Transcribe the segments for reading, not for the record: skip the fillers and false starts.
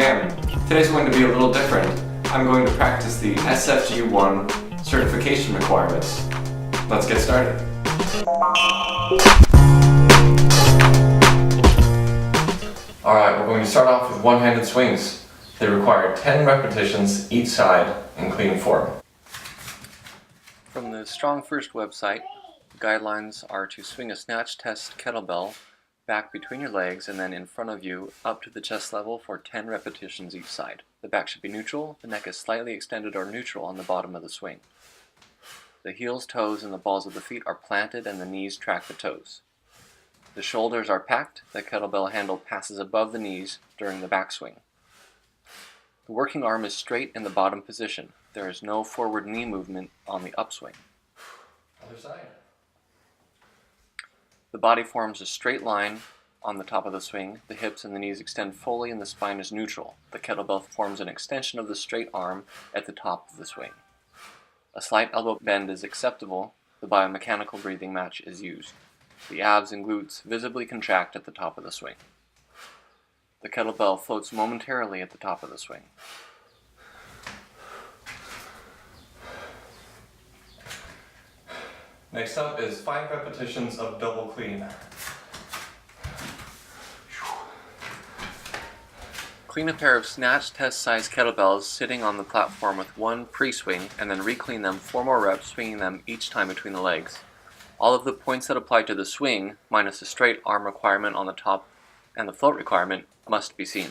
again. Today's going to be a little different. I'm going to practice the SFG 1 certification requirements. Let's get started. Alright, we're going to start off with one-handed swings. They require 10 repetitions each side in clean form. From the Strong First website, the guidelines are to swing a snatch test kettlebell back between your legs and then in front of you up to the chest level for 10 repetitions each side. The back should be neutral, the neck is slightly extended or neutral on the bottom of the swing. The heels, toes, and the balls of the feet are planted and the knees track the toes. The shoulders are packed, the kettlebell handle passes above the knees during the backswing. The working arm is straight in the bottom position. There is no forward knee movement on the upswing. Other side. The body forms a straight line on the top of the swing. The hips and the knees extend fully and the spine is neutral. The kettlebell forms an extension of the straight arm at the top of the swing. A slight elbow bend is acceptable. The biomechanical breathing match is used. The abs and glutes visibly contract at the top of the swing. The kettlebell floats momentarily at the top of the swing. Next up is 5 repetitions of double clean. Clean a pair of snatch test size kettlebells sitting on the platform with one pre-swing and then re-clean them 4 more reps, swinging them each time between the legs. All of the points that apply to the swing, minus the straight arm requirement on the top and the float requirement, must be seen.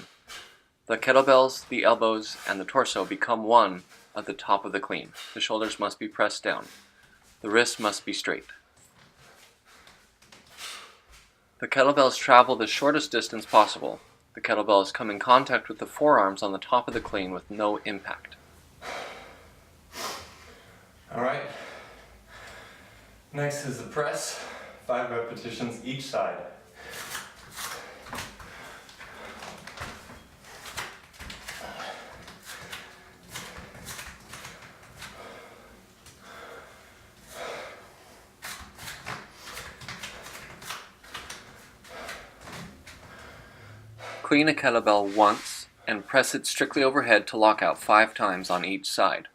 The kettlebells, the elbows, and the torso become one at the top of the clean. The shoulders must be pressed down. The wrists must be straight. The kettlebells travel the shortest distance possible. The kettlebells come in contact with the forearms on the top of the clean with no impact. Alright. Next is the press. 5 repetitions each side. Clean a kettlebell once and press it strictly overhead to lock out 5 times on each side.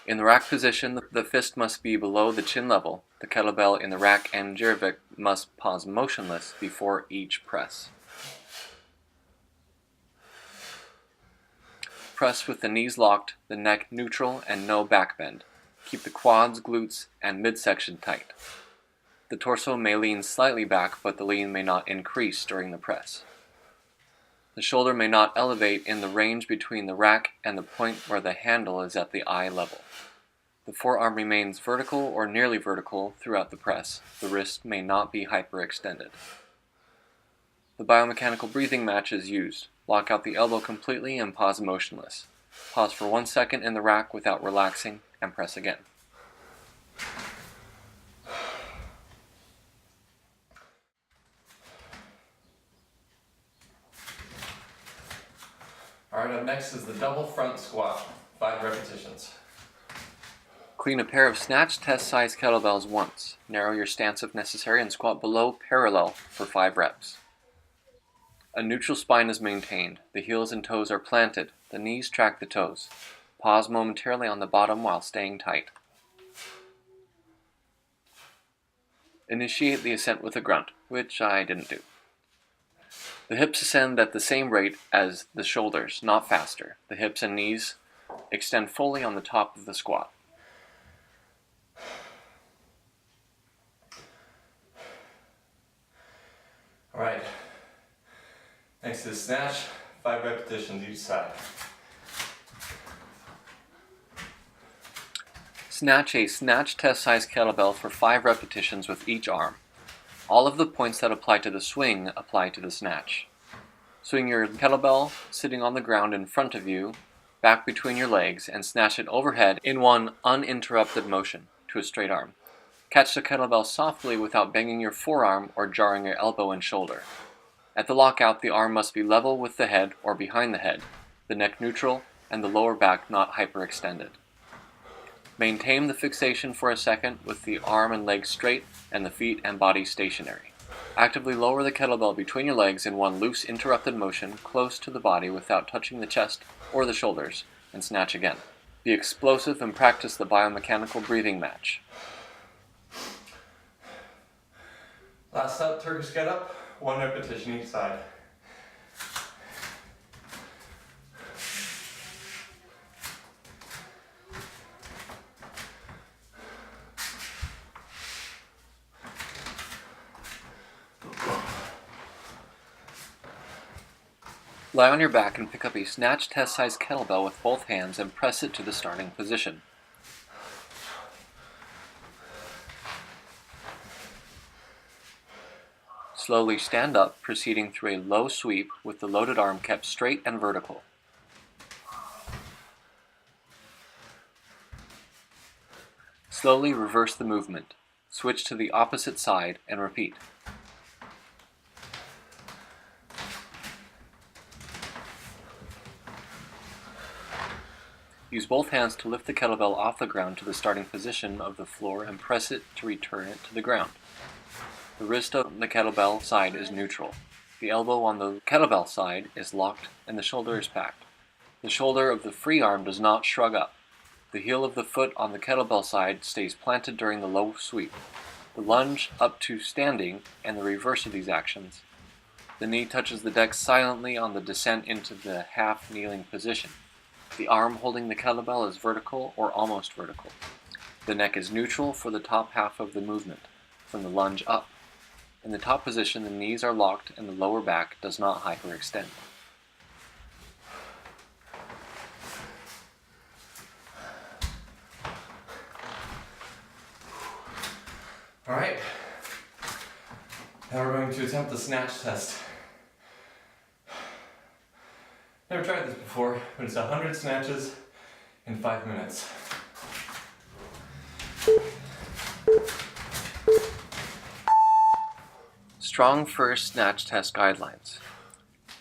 In the rack position, the fist must be below the chin level. The kettlebell in the rack and jervik must pause motionless before each press. Press with the knees locked, the neck neutral, and no back bend. Keep the quads, glutes, and midsection tight. The torso may lean slightly back, but the lean may not increase during the press. The shoulder may not elevate in the range between the rack and the point where the handle is at the eye level. The forearm remains vertical or nearly vertical throughout the press. The wrist may not be hyperextended. The biomechanical breathing match is used. Lock out the elbow completely and pause motionless. Pause for 1 second in the rack without relaxing and press again. Alright, up next is the double front squat. 5 repetitions. Clean a pair of snatch test size kettlebells once. Narrow your stance if necessary and squat below parallel for 5 reps. A neutral spine is maintained. The heels and toes are planted. The knees track the toes. Pause momentarily on the bottom while staying tight. Initiate the ascent with a grunt, which I didn't do. The hips ascend at the same rate as the shoulders, not faster. The hips and knees extend fully on the top of the squat. Alright. Next is snatch. 5 repetitions each side. Snatch a snatch test size kettlebell for 5 repetitions with each arm. All of the points that apply to the swing apply to the snatch. Swing your kettlebell sitting on the ground in front of you, back between your legs, and snatch it overhead in one uninterrupted motion to a straight arm. Catch the kettlebell softly without banging your forearm or jarring your elbow and shoulder. At the lockout, the arm must be level with the head or behind the head, the neck neutral, and the lower back not hyperextended. Maintain the fixation for a second with the arm and legs straight and the feet and body stationary. Actively lower the kettlebell between your legs in one loose, interrupted motion close to the body without touching the chest or the shoulders, and snatch again. Be explosive and practice the biomechanical breathing match. Last up, Turkish get up, 1 repetition each side. Lie on your back and pick up a snatch test-size kettlebell with both hands and press it to the starting position. Slowly stand up, proceeding through a low sweep with the loaded arm kept straight and vertical. Slowly reverse the movement. Switch to the opposite side and repeat. Use both hands to lift the kettlebell off the ground to the starting position of the floor and press it to return it to the ground. The wrist of the kettlebell side is neutral. The elbow on the kettlebell side is locked and the shoulder is packed. The shoulder of the free arm does not shrug up. The heel of the foot on the kettlebell side stays planted during the low sweep. The lunge up to standing and the reverse of these actions. The knee touches the deck silently on the descent into the half kneeling position. The arm holding the kettlebell is vertical or almost vertical. The neck is neutral for the top half of the movement, from the lunge up. In the top position, the knees are locked and the lower back does not hyperextend. Alright, now we're going to attempt the snatch test. Never tried this before, but it's 100 snatches in 5 minutes. Strong first snatch test guidelines.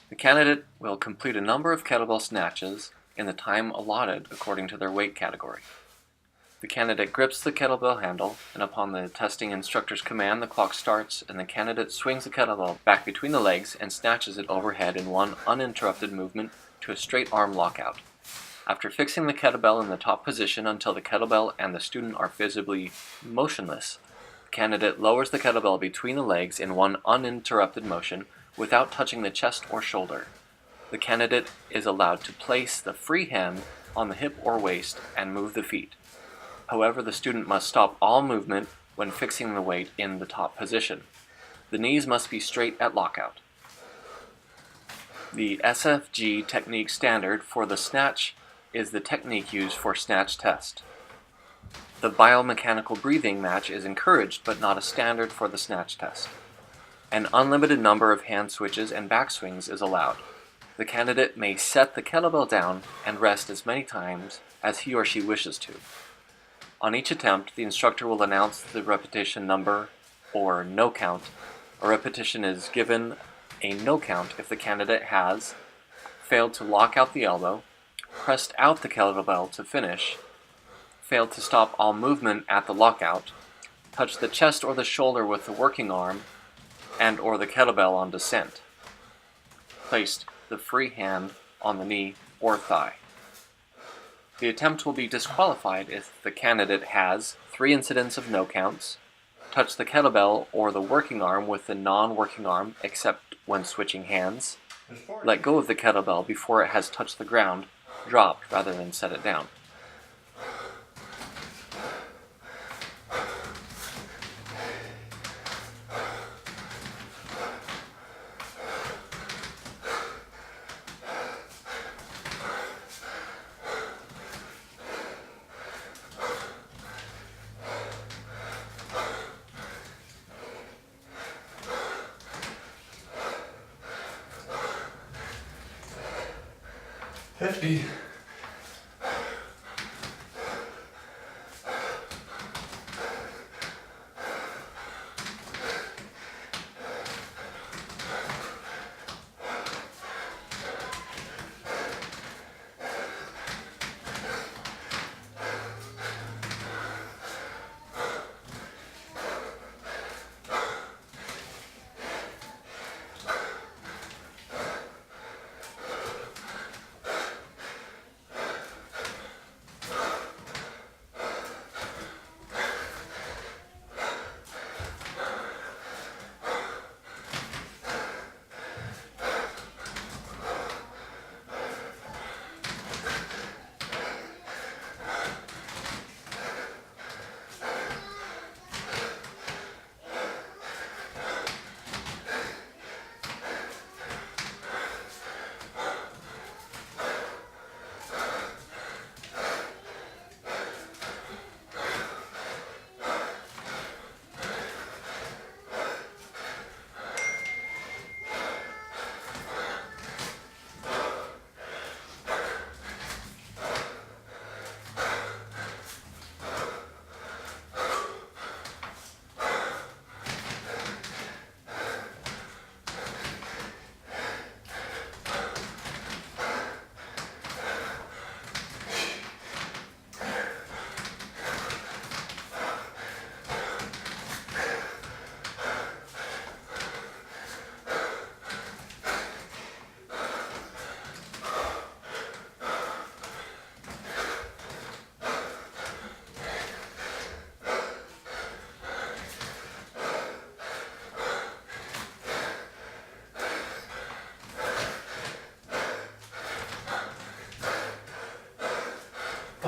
The candidate will complete a number of kettlebell snatches in the time allotted according to their weight category. The candidate grips the kettlebell handle, and upon the testing instructor's command, the clock starts, and the candidate swings the kettlebell back between the legs and snatches it overhead in one uninterrupted movement to a straight arm lockout. After fixing the kettlebell in the top position until the kettlebell and the student are visibly motionless, the candidate lowers the kettlebell between the legs in one uninterrupted motion without touching the chest or shoulder. The candidate is allowed to place the free hand on the hip or waist and move the feet. However, the student must stop all movement when fixing the weight in the top position. The knees must be straight at lockout. The SFG technique standard for the snatch is the technique used for snatch test. The biomechanical breathing match is encouraged but not a standard for the snatch test. An unlimited number of hand switches and backswings is allowed. The candidate may set the kettlebell down and rest as many times as he or she wishes to. On each attempt, the instructor will announce the repetition number or no count. A repetition is given a no count if the candidate has failed to lock out the elbow, pressed out the kettlebell to finish, failed to stop all movement at the lockout, touched the chest or the shoulder with the working arm and or the kettlebell on descent, placed the free hand on the knee or thigh. The attempt will be disqualified if the candidate has 3 incidents of no counts, touched the kettlebell or the working arm with the non-working arm except when switching hands, let go of the kettlebell before it has touched the ground, dropped rather than set it down. $50.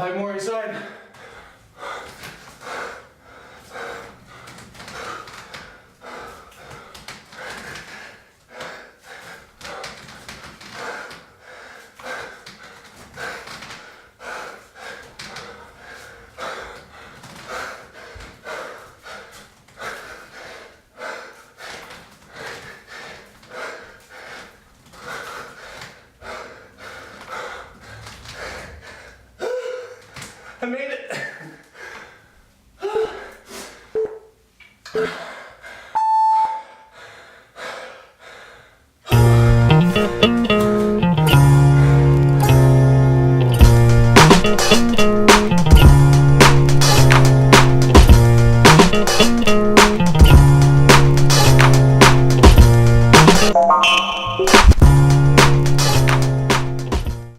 5 more inside. I made it.